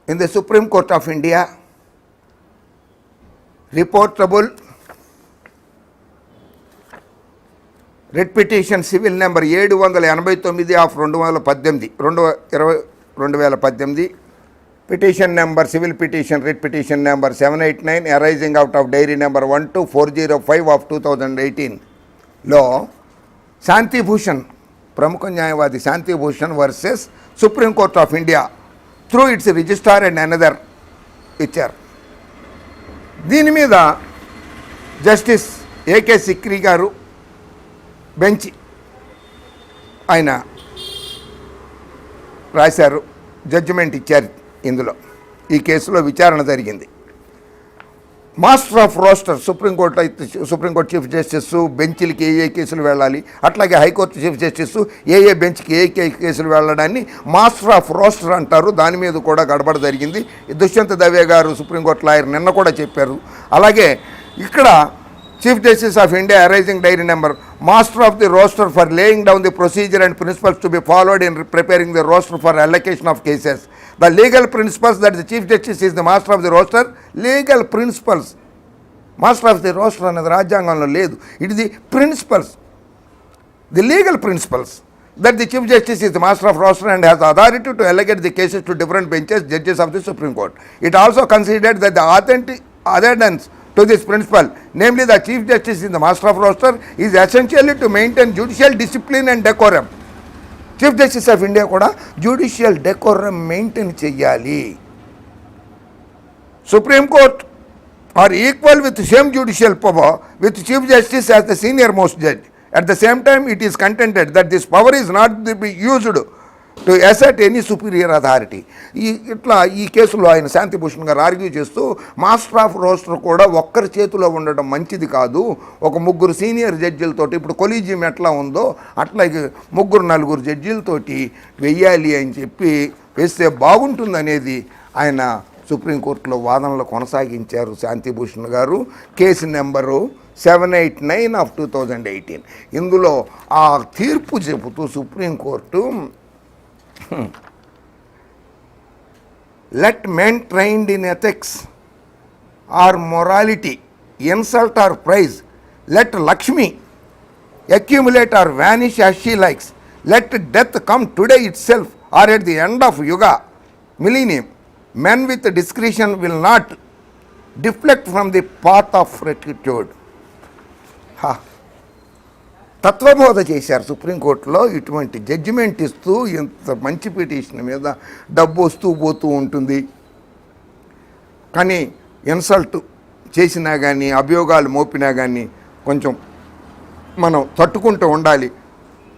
in the Supreme Court of India, reportable writ petition civil number 789 of 2018, petition number civil petition writ petition number 789 arising out of diary number 12405 of 2018 law, Shanti Bhushan, Pramukha Nyayavadi Shanti Bhushan versus Supreme Court of India through its registrar and another HR. దీని మీద justice AK Sikri గారు bench ఆయన రాశారు, judgement ఇచ్చారు. ఇందులో ఈ కేసులో విచారణ జరిగింది. మాస్టర్ ఆఫ్ రోస్టర్ సుప్రీంకోర్టు అయితే సుప్రీంకోర్టు చీఫ్ జస్టిస్ బెంచ్లకి ఏ కేసులు వెళ్ళాలి, అట్లాగే హైకోర్టు చీఫ్ జస్టిస్ ఏ బెంచ్కి ఏ కేసులు వెళ్ళడాన్ని మాస్టర్ ఆఫ్ రోస్టర్ అంటారు. దాని మీద కూడా గడబడ జరిగింది. దుష్యంత్ దవే గారు సుప్రీంకోర్టు లాయర్ నిన్న కూడా చెప్పారు. అలాగే ఇక్కడ chief justice of India arising diary number master of the roster for laying down the procedure and principles to be followed in preparing the roster for allocation of cases. The legal principles that the Chief Justice is the master of the roster, legal principles. Master of the roster అనేది రాజ్యాంగంలో లేదు. It is the principles, the legal principles that the Chief Justice is the master of roster and has authority to allocate the cases to different benches, judges of the Supreme Court. It also considered that the adherence to this principle, namely the Chief Justice is the master of roster, is essentially to maintain judicial discipline and decorum. Chief justice of India కూడా judicial decorum maintain చెయ్యాలి. Supreme Court are equal with same judicial power with chief justice as the senior most judge. At the same time it is contented that this power is not be used to assert any superior authority. ఇట్లా ఈ కేసులో ఆయన శాంతి భూషణ్ గారు argue చేస్తూ master of roster కూడా ఒక్కరి చేతిలో ఉండడం మంచిది కాదు, ఒక ముగ్గురు సీనియర్ జడ్జిలతోటి, ఇప్పుడు కొలీజియం ఎట్లా ఉందో అట్లాగే ముగ్గురు నలుగురు జడ్జిలతోటి వెయ్యాలి అని చెప్పి వేస్తే బాగుంటుందనేది ఆయన సుప్రీంకోర్టులో వాదనలు కొనసాగించారు శాంతిభూషణ్ గారు. Case number 789 of 2018. ఇందులో ఆ తీర్పు చెబుతూ supreme court let men trained in ethics or morality insult or praise, let Lakshmi accumulate or vanish as she likes, let death come today itself or at the end of yuga millennium. Men with discretion will not deflect from the path of rectitude. తత్వబోధ చేశారు సుప్రీంకోర్టులో. ఇటువంటి judgement ఇస్తూ ఇంత మంచి petition మీద డబ్బు వస్తూ పోతూ ఉంటుంది, కానీ ఇన్సల్ట్ చేసినా కానీ అభియోగాలు మోపినా కానీ కొంచెం మనం తట్టుకుంటూ ఉండాలి.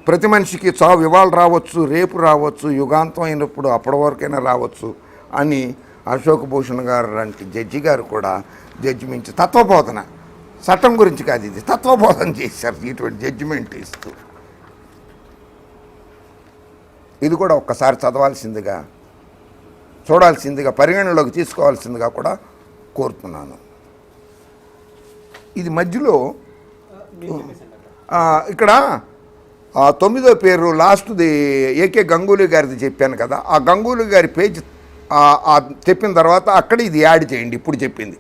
ప్రతి మనిషికి చావు ఇవాళ రావచ్చు, రేపు రావచ్చు, యుగాంతం అయినప్పుడు అప్పటి వరకైనా రావచ్చు అని అశోక్ భూషణ్ గారు లాంటి జడ్జి గారు కూడా జడ్జిమెంట్ తత్వబోధన, చట్టం గురించి కాదు, ఇది తత్వబోధన చేశారు ఇటువంటి జడ్జిమెంట్ ఇస్తూ. ఇది కూడా ఒక్కసారి చదవాల్సిందిగా, చూడాల్సిందిగా, పరిగణనలోకి తీసుకోవాల్సిందిగా కూడా కోరుతున్నాను. ఇది మధ్యలో ఇక్కడ 9వ పేరు లాస్ట్ది ఏకే గంగూలీ గారిది చెప్పాను కదా, ఆ గంగూలీ గారి పేజ్ చెప్పిన తర్వాత అక్కడ ఇది యాడ్ చేయండి. ఇప్పుడు చెప్పింది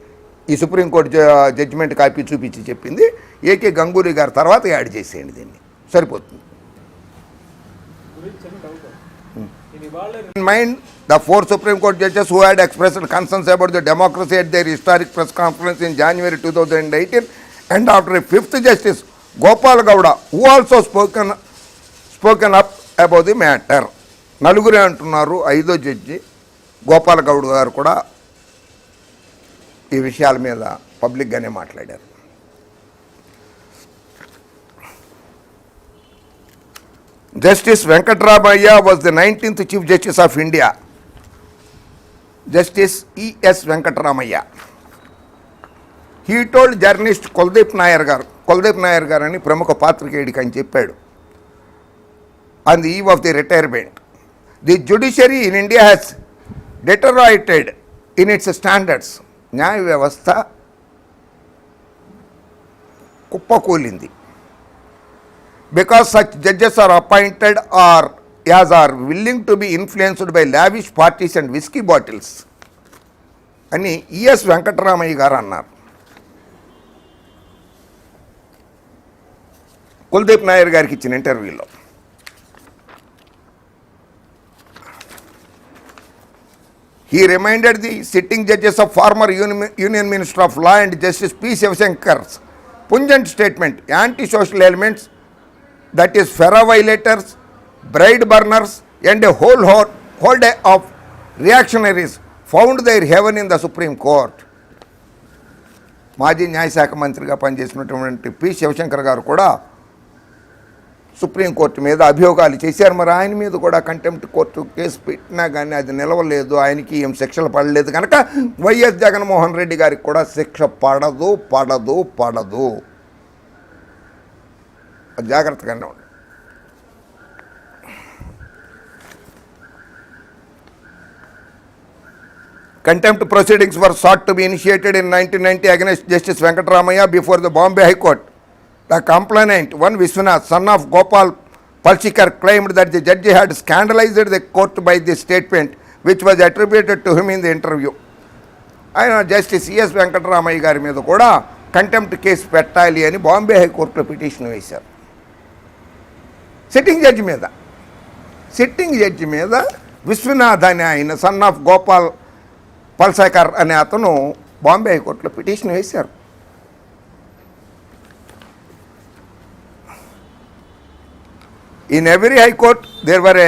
ఈ సుప్రీంకోర్టు జడ్జిమెంట్ కాపీ చూపించి చెప్పింది ఏకే గంగూలీ గారి తర్వాత యాడ్ చేసేయండి, దీన్ని సరిపోతుంది. In mind, the 4 Supreme Court judges who had expressed concerns about the democracy at their historic press conference in January 2018 and after a 5th Justice Gopal Gowda who also spoken up about the matter. నలుగురే అంటున్నారు, 5వ judge Gopal Goud గారు కూడా ఈ విషయాల మీద పబ్లిక్గానే మాట్లాడారు. Justice Venkatramaya was the 19th Chief Justice of India. Justice E.S. Venkatramaya. He told journalist Kuldeep Nair garu అని ప్రముఖ పాత్రికేయుడికి అని చెప్పాడు on the eve of the retirement. The judiciary in India has deteriorated in its standards. న్యాయ వ్యవస్థ కుప్పకూలింది. Because such judges are appointed or as are willing to be influenced by lavish parties and whiskey bottles. అని ES Venkataramiah గారు అన్నారు. కుల్దీప్ నాయర్ గారికి ఇచ్చిన ఇంటర్వ్యూలో. He reminded the sitting judges of former Union Minister of Law and Justice P. Shivashankar's pungent statement, anti-social elements, that is FERA violators, bride burners and a whole day of reactionaries found their heaven in the Supreme Court. మాజీ న్యాయశాఖ మంత్రిగా పనిచేసినటువంటి P Shivshankar గారు కూడా supreme court మీద అభియోగాలు చేశారు. మరి ఆయన మీద కూడా కంటెంప్ట్ కోర్టు కేసు పెట్టినా కానీ అది నిలవలేదు, ఆయనకి ఏం శిక్షలు పడలేదు కనుక వైఎస్ జగన్మోహన్ రెడ్డి గారికి కూడా శిక్ష పడదు పడదు పడదు. జాగ్రత్తగానే ఉండండి. Contempt proceedings were sought to be initiated in 1990 against Justice Venkatramayya before the Bombay High Court. The complainant, one Vishwanath, son of Gopal Palshikar, claimed that the judge had scandalized the court by this statement, which was attributed to him in the interview. ఆయన justice ES Venkataramayya గారి మీద కూడా contempt case పెట్టాలి అని బాంబే హైకోర్టులో petition వేశారు. Sitting judge మీద విశ్వనాథ్ అని ఆయన సన్ ఆఫ్ గోపాల్ పల్సాకర్ అనే అతను బాంబే హైకోర్టులో పిటిషన్ వేశారు. In every high court, there were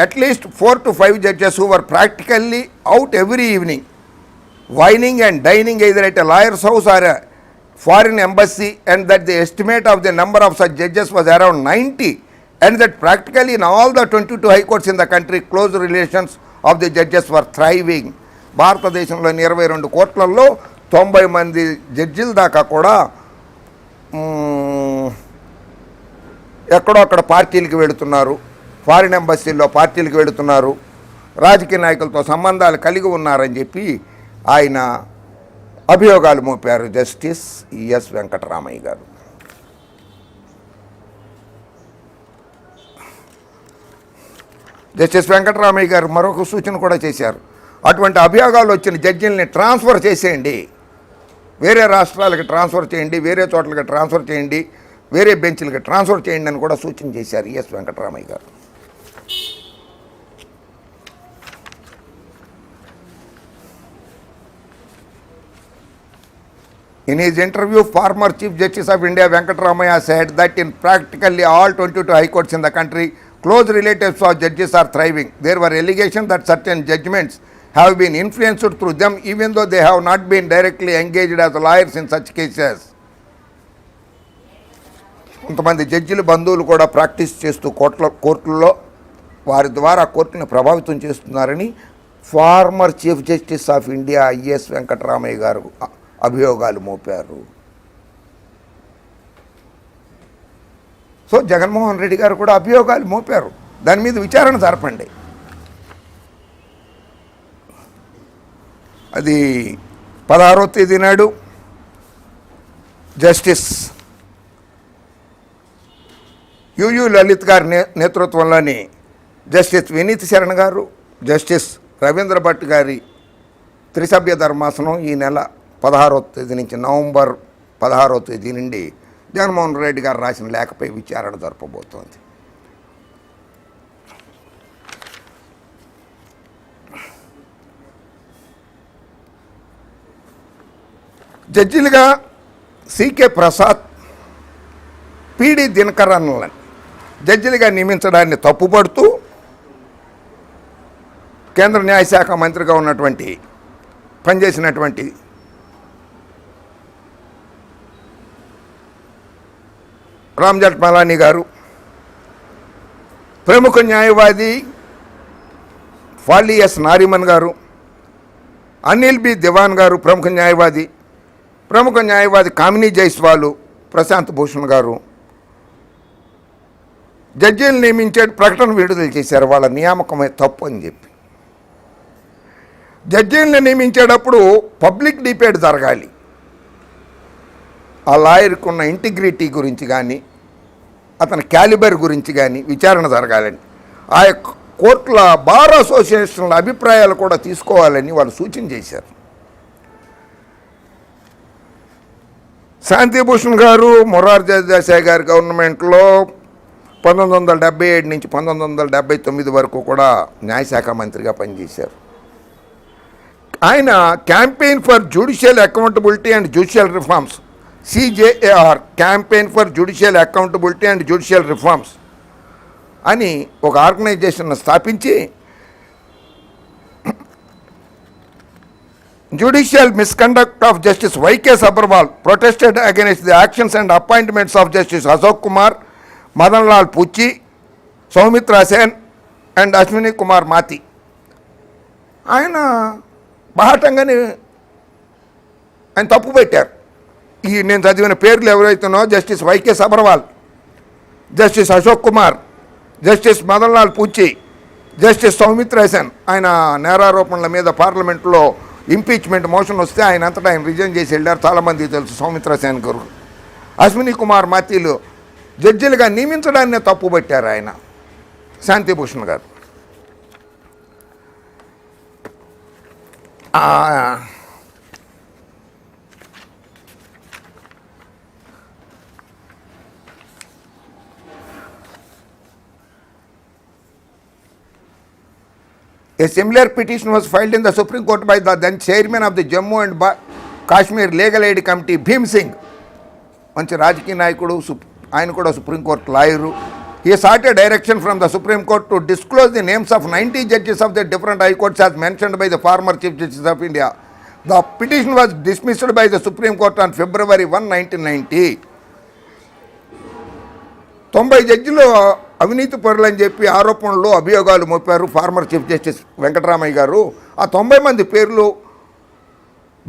at least 4 to 5 judges who were practically out every evening, wining and dining either at a lawyer's house or a foreign embassy, and that the estimate of the number of such judges was around 90, and that practically in all the 22 high courts in the country, close relations of the judges were thriving. భారతదేశంలోని 22 కోట్లలో 90 మంది జడ్జిల దాకా కూడా ఎక్కడో అక్కడ పార్టీలకు వెళుతున్నారు, foreign ఎంబసీల్లో పార్టీలకు వెళుతున్నారు, రాజకీయ నాయకులతో సంబంధాలు కలిగి ఉన్నారని చెప్పి ఆయన అభియోగాలు మోపారు జస్టిస్ ఈఎస్ వెంకటరామయ్య గారు. జస్టిస్ వెంకటరామయ్య గారు మరొక సూచన కూడా చేశారు. అటువంటి అభియోగాలు వచ్చిన జడ్జిల్ని ట్రాన్స్ఫర్ చేసేయండి, వేరే రాష్ట్రాలకు ట్రాన్స్ఫర్ చేయండి, వేరే చోట్లకి ట్రాన్స్ఫర్ చేయండి, వేరే బెంచ్లకి ట్రాన్స్ఫర్ చేయండి అని కూడా సూచన చేశారు ఈఎస్ వెంకటరామయ్య గారు. In his interview, former Chief Justice of India Venkatramayya said that in practically all 22 high courts in the country, close relatives of judges are thriving. There were allegations that certain judgments have been influenced through them even though they have not been directly engaged as lawyers in such cases. కొంతమంది జడ్జిల బంధువులు కూడా practice చేస్తూ కోర్టుల్లో వారి ద్వారా కోర్టును ప్రభావితం చేస్తున్నారని former chief justice of India ES Venkataramiah గారు అభియోగాలు మోపారు. సో జగన్మోహన్ రెడ్డి గారు కూడా అభియోగాలు మోపారు, దాని మీద విచారణ జరపండి. అది 16వ తేదీ నాడు జస్టిస్ యుయు లలిత్ గారి నేతృత్వంలోని జస్టిస్ వినీత్ శరణ్ గారు, జస్టిస్ రవీంద్ర భట్ గారి త్రిసభ్య ధర్మాసనం ఈ నెల 16వ తేదీ నుంచి నవంబర్ 16వ తేదీ నుండి జగన్మోహన్ రెడ్డి గారు రాసిన లేఖపై విచారణ జరపబోతోంది. జడ్జిలుగా సికే ప్రసాద్, పిడి దినకరన్లను జడ్జిలుగా నియమించడాన్ని తప్పుపడుతూ కేంద్ర న్యాయశాఖ మంత్రిగా ఉన్నటువంటి పనిచేసినటువంటి రామ్ జెఠ్మలానీ గారు, ప్రముఖ న్యాయవాది ఫాలి ఎస్ నారిమన్ గారు, అనిల్ బి దివాన్ గారు ప్రముఖ న్యాయవాది కామినీ జైస్వాలు, ప్రశాంత్ భూషణ్ గారు జడ్జీలు నియమించే ప్రకటన విడుదల చేశారు. వాళ్ళ నియామకమే తప్పు అని చెప్పి. జడ్జీలను నియమించేటప్పుడు పబ్లిక్ డిబేట్ జరగాలి, ఆ లాయర్కి ఉన్న ఇంటిగ్రిటీ గురించి కానీ అతని క్యాలిబర్ గురించి కానీ విచారణ జరగాలని, ఆ కోర్టుల బార్ అసోసియేషన్ల అభిప్రాయాలు కూడా తీసుకోవాలని వాళ్ళు సూచన చేశారు. శాంతిభూషణ్ గారు మొరార్జీ దేశాయ్ గారి గవర్నమెంట్లో 1977 నుంచి 1979 వరకు కూడా న్యాయశాఖ మంత్రిగా పనిచేశారు. ఆయన campaign for judicial accountability and judicial reforms, CJAR, campaign for judicial accountability and judicial reforms అని ఒక ఆర్గనైజేషన్ స్థాపించి Judicial misconduct of Justice Y.K. Sabharwal protested against the actions and appointments of Justice Ashok Kumar, Madan Lal Pucci, Soumitra Sen and Ashwini Kumar Mati. ఆయన బాహటంగానే ఆయన తప్పు పెట్టారు. ఈ నేను చదివిన పేర్లు ఎవరైతున్నాో Justice Y K Sabharwal, Justice Ashok Kumar, Justice Madan Lal Puchhi, Justice Soumitra సెన్. ఆయన నేరారోపణల మీద పార్లమెంట్లో ఇంపీచ్మెంట్ మోషన్ వస్తే ఆయన అంతటా ఆయన రిజైన్ చేసి వెళ్ళారు. చాలామందికి తెలుసు. సౌమిత్ర సేన్ గారు, అశ్విని కుమార్ మాతీలు జడ్జిలుగా నియమించడాన్ని తప్పు పట్టారు ఆయన. శాంతిభూషణ్ గారు A similar petition was filed in the Supreme Court by the then chairman of the Jammu and Kashmir Legal Aid Committee, Bhim Singh. మంచి రాజకీయ నాయకుడు, ఆయన కూడా supreme court lawyer. He sought a direction from the Supreme Court to disclose the names of 90 judges of the different high courts as mentioned by the former Chief Justice of India. The petition was dismissed by the Supreme Court on February 1, 1990. 90 జడ్జిలు అవినీతి పరులని చెప్పి ఆరోపణలు అభియోగాలు మోపారు farmer chief justice Venkataramayya గారు. ఆ 90 మంది పేర్లు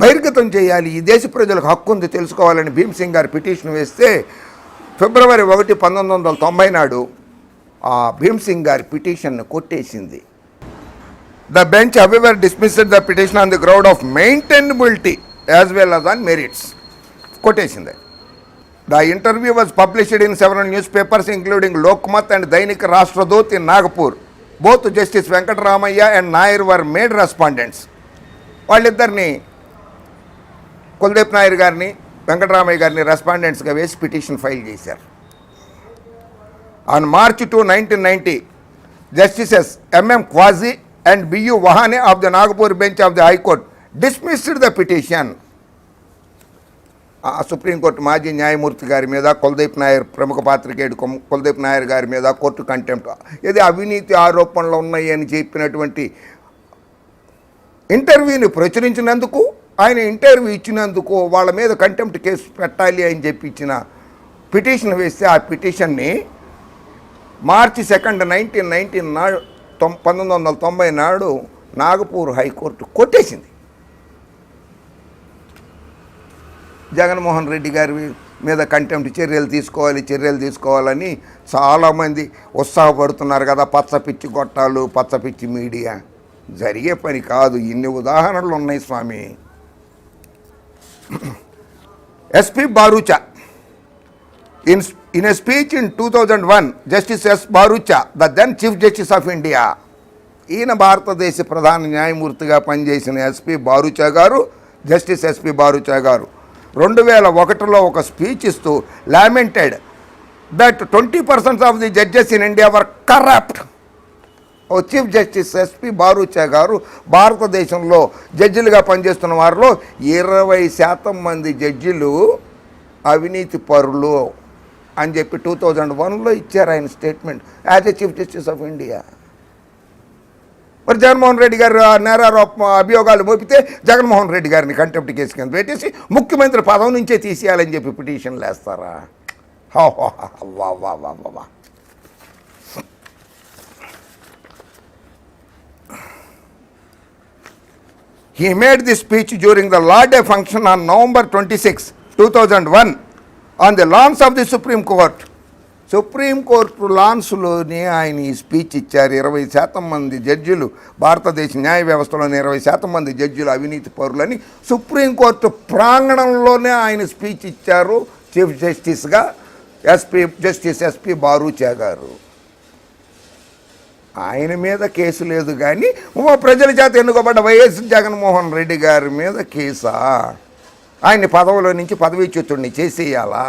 బహిర్గతం చేయాలి, ఈ దేశ ప్రజలకు హక్కు ఉంది తెలుసుకోవాలని భీమ్ సింగ్ గారు పిటిషన్ వేస్తే ఫిబ్రవరి 1, 1990 నాడు ఆ భీమ్ సింగ్ గారి పిటిషన్ను కొట్టేసింది. The bench however dismissed the petition on the ground of maintainability as well as on merits. కొట్టేసింది. The interview was published in several newspapers including Lokmat and Dainik Rashtradoot in Nagpur. Both Justice Venkatramayya and Nair were made respondents. వాళ్ళిద్దరిని కుల్దీప్ నాయర్ గారిని వెంకటరామయ్య గారిని రెస్పాండెంట్స్గా వేసి petition file చేశారు. On March 2, 1990, Justices M.M. Quasi and B.U. Wahane of the Nagpur bench of the High Court dismissed the petition. Supreme court మాజీ న్యాయమూర్తి గారి మీద కుల్దీప్ నాయర్, ప్రముఖ పాత్రికేయుడు కుల్దీప్ నాయర్ గారి మీద కోర్టు కంటెంప్ట్, ఇది అవినీతి ఆరోపణలు ఉన్నాయి అని చెప్పినటువంటి ఇంటర్వ్యూని ప్రచురించినందుకు, ఆయన ఇంటర్వ్యూ ఇచ్చినందుకు వాళ్ళ మీద కంటెంప్ట్ కేసు పెట్టాలి అని చెప్పి ఇచ్చిన పిటిషన్ వేస్తే ఆ పిటిషన్ని March 2, 1990 నాడు నాగపూర్ హైకోర్టు కొట్టేసింది. జగన్మోహన్ రెడ్డి గారి మీద కంటెంప్ట్ చర్యలు తీసుకోవాలని చాలామంది ఉత్సాహపడుతున్నారు కదా. పచ్చపిచ్చి గొట్టాలు, పచ్చపిచ్చి మీడియా. జరిగే పని కాదు. ఇన్ని ఉదాహరణలు ఉన్నాయి స్వామి. S P Bharucha in a speech in 2001, Justice S Bharucha, the then chief justice of India, ఈయన భారతదేశ ప్రధాన న్యాయమూర్తిగా పనిచేసిన ఎస్పి బారూచా గారు, జస్టిస్ ఎస్పి బారూచా గారు 2001లో ఒక స్పీచ్ ఇస్తూ lamented that 20% of the judges in India were corrupt. ఓ chief justice S P Bharucha garu భారతదేశంలో జడ్జిలుగా పనిచేస్తున్న వారిలో 20% మంది జడ్జిలు అవినీతి పరులు అని చెప్పి 2001లో ఇచ్చారు ఆయన statement as a chief justice of India. మరి జగన్మోహన్ రెడ్డి గారు అభియోగాలు మోపితే జగన్మోహన్ రెడ్డి గారిని కంటెంప్ట్ కేసు కింద పెట్టేసి ముఖ్యమంత్రి పదవి నుంచే తీసేయాలని చెప్పి పిటిషన్లు వేస్తారా? వా. He made this speech during the Law Day function on November 26, 2001 on the lawns of the Supreme Court. Supreme Court లాన్స్లోనే ఆయన ఈ స్పీచ్ ఇచ్చారు. 20% మంది జడ్జిలు, భారతదేశ న్యాయ వ్యవస్థలోని 20% మంది జడ్జిలు అవినీతి పరులని సుప్రీంకోర్టు ప్రాంగణంలోనే ఆయన స్పీచ్ ఇచ్చారు చీఫ్ జస్టిస్గా జస్టిస్ ఎస్పి బారూచా గారు. ఆయన మీద కేసు లేదు కానీ ప్రజల చేత ఎన్నుకోబడ్డ వైఎస్ జగన్మోహన్ రెడ్డి గారి మీద కేసా? ఆయన్ని పదవిలో నుంచి పదవీచ్యుతుడిని చేసేయాలా?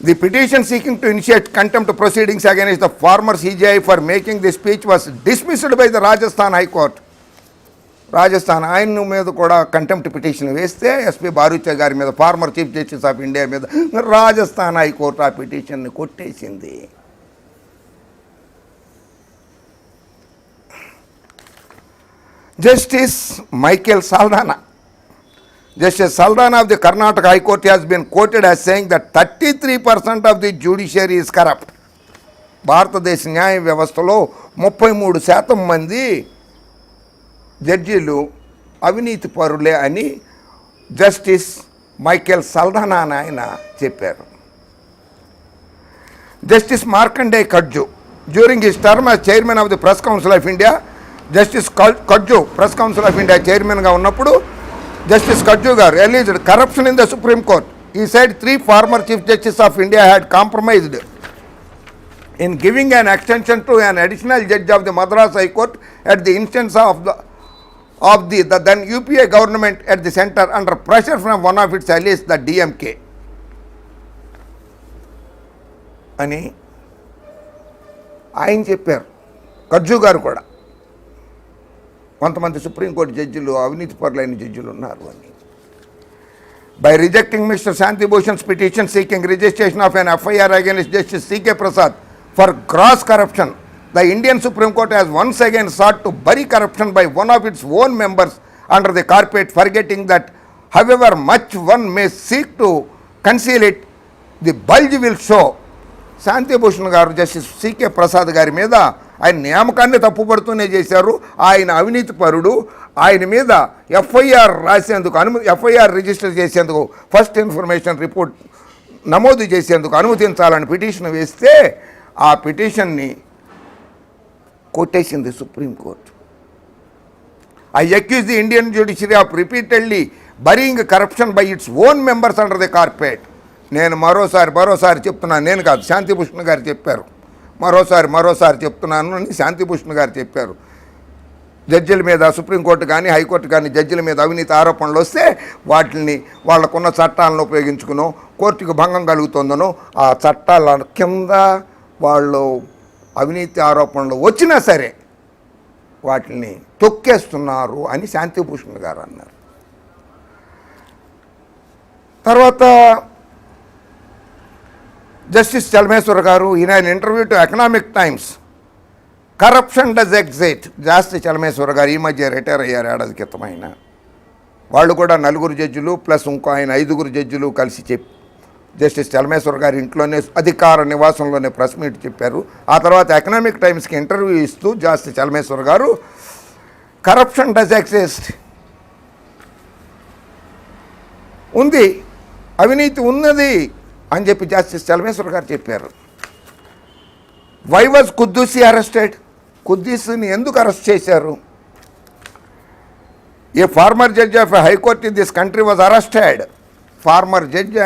The petition seeking to initiate contempt proceedings against the former CJI for making the speech was dismissed by the Rajasthan High Court. Rajasthan ఆయన మీద కూడా కంటెంప్ట్ పిటిషన్ వేస్తే ఎస్పీ బారూచా గారి మీద, former chief justice of India మీద రాజస్థాన్ హైకోర్టు ఆ పిటిషన్ని కొట్టేసింది. Justice Michael Saldanha, Justice Saldana of the Karnataka High Court has been quoted as saying that 33% of the judiciary is corrupt. భారతదేశ న్యాయ వ్యవస్థలో 33% మంది జడ్జీలు అవినీతి పరులే అని జస్టిస్ మైకేల్ సల్దానా ఆయన చెప్పారు. Justice Markandey Katju, during his term as chairman of the Press Council of India, Justice Katju Press Council of India చైర్మన్గా ఉన్నప్పుడు Justice Kajju garu alleged corruption in the Supreme Court. He said 3 former Chief Justices of India had compromised in giving an extension to an additional judge of the Madras High Court at the instance of the then UPA government at the centre under pressure from one of its allies, the DMK. అని ఆయన చెప్పారు. కజ్జు గారు కూడా కొంతమంది supreme court జడ్జిలు అవినీతి పరులైన జడ్జిలు ఉన్నారు అని. By rejecting Mr Shanti Bhushan's petition seeking registration of an FIR against Justice C K Prasad for gross corruption, the Indian Supreme Court has once again sought to bury corruption by one of its own members under the carpet, forgetting that however much one may seek to conceal it, the bulge will show. Shanti Bhushan గారు justice C K Prasad గారి మీద ఆయన నియామకాన్ని తప్పుపడుతూనే చేశారు. ఆయన అవినీతి పరుడు. ఆయన మీద ఎఫ్ఐఆర్ రాసేందుకు ఎఫ్ఐఆర్ రిజిస్టర్ చేసేందుకు, ఫస్ట్ ఇన్ఫర్మేషన్ రిపోర్ట్ నమోదు చేసేందుకు అనుమతించాలని పిటిషన్ వేస్తే ఆ పిటిషన్ని కొట్టేసింది Supreme Court. I accuse the Indian judiciary of repeatedly burying corruption by its own members under the carpet. నేను మరోసారి చెప్తున్నాను, నేను కాదు, శాంతిభూషణ్ గారు చెప్పారు. మరోసారి చెప్తున్నాను అని శాంతిభూషణ్ గారు చెప్పారు. జడ్జిల మీద, సుప్రీంకోర్టు కానీ హైకోర్టు కానీ జడ్జిల మీద అవినీతి ఆరోపణలు వస్తే వాటిని వాళ్ళకున్న చట్టాలను ఉపయోగించుకునో, కోర్టుకు భంగం కలుగుతుందనో ఆ చట్టాల కింద వాళ్ళు అవినీతి ఆరోపణలు వచ్చినా సరే వాటిని తొక్కేస్తున్నారు అని శాంతిభూషణ్ గారు అన్నారు. తర్వాత జస్టిస్ చలమేశ్వర్ గారు, ఈయన interview to Economic Times, corruption does exist. Jasti Chelameswar garu ఈ మధ్య రిటైర్ అయ్యారు, ఏడాది క్రితం. ఆయన వాళ్ళు కూడా 4 జడ్జిలు ప్లస్ ఇంకో ఆయన 5 జడ్జిలు కలిసి జస్టిస్ చలమేశ్వర్ గారి ఇంట్లోనే అధికార నివాసంలోనే ప్రెస్ మీట్ చెప్పారు. ఆ తర్వాత ఎకనామిక్ టైమ్స్కి ఇంటర్వ్యూ ఇస్తూ జాస్తి చలమేశ్వర్ గారు కరప్షన్ డస్ ఎగ్జిస్ట్, ఉంది, అవినీతి ఉన్నది అని చెప్పి జస్టిస్ చలమేశ్వర్ గారు చెప్పారు. Why was Quddusi arrested? కుద్దూసిని ఎందుకు అరెస్ట్ చేశారు? A former judge of High Court in this country was arrested. Former judge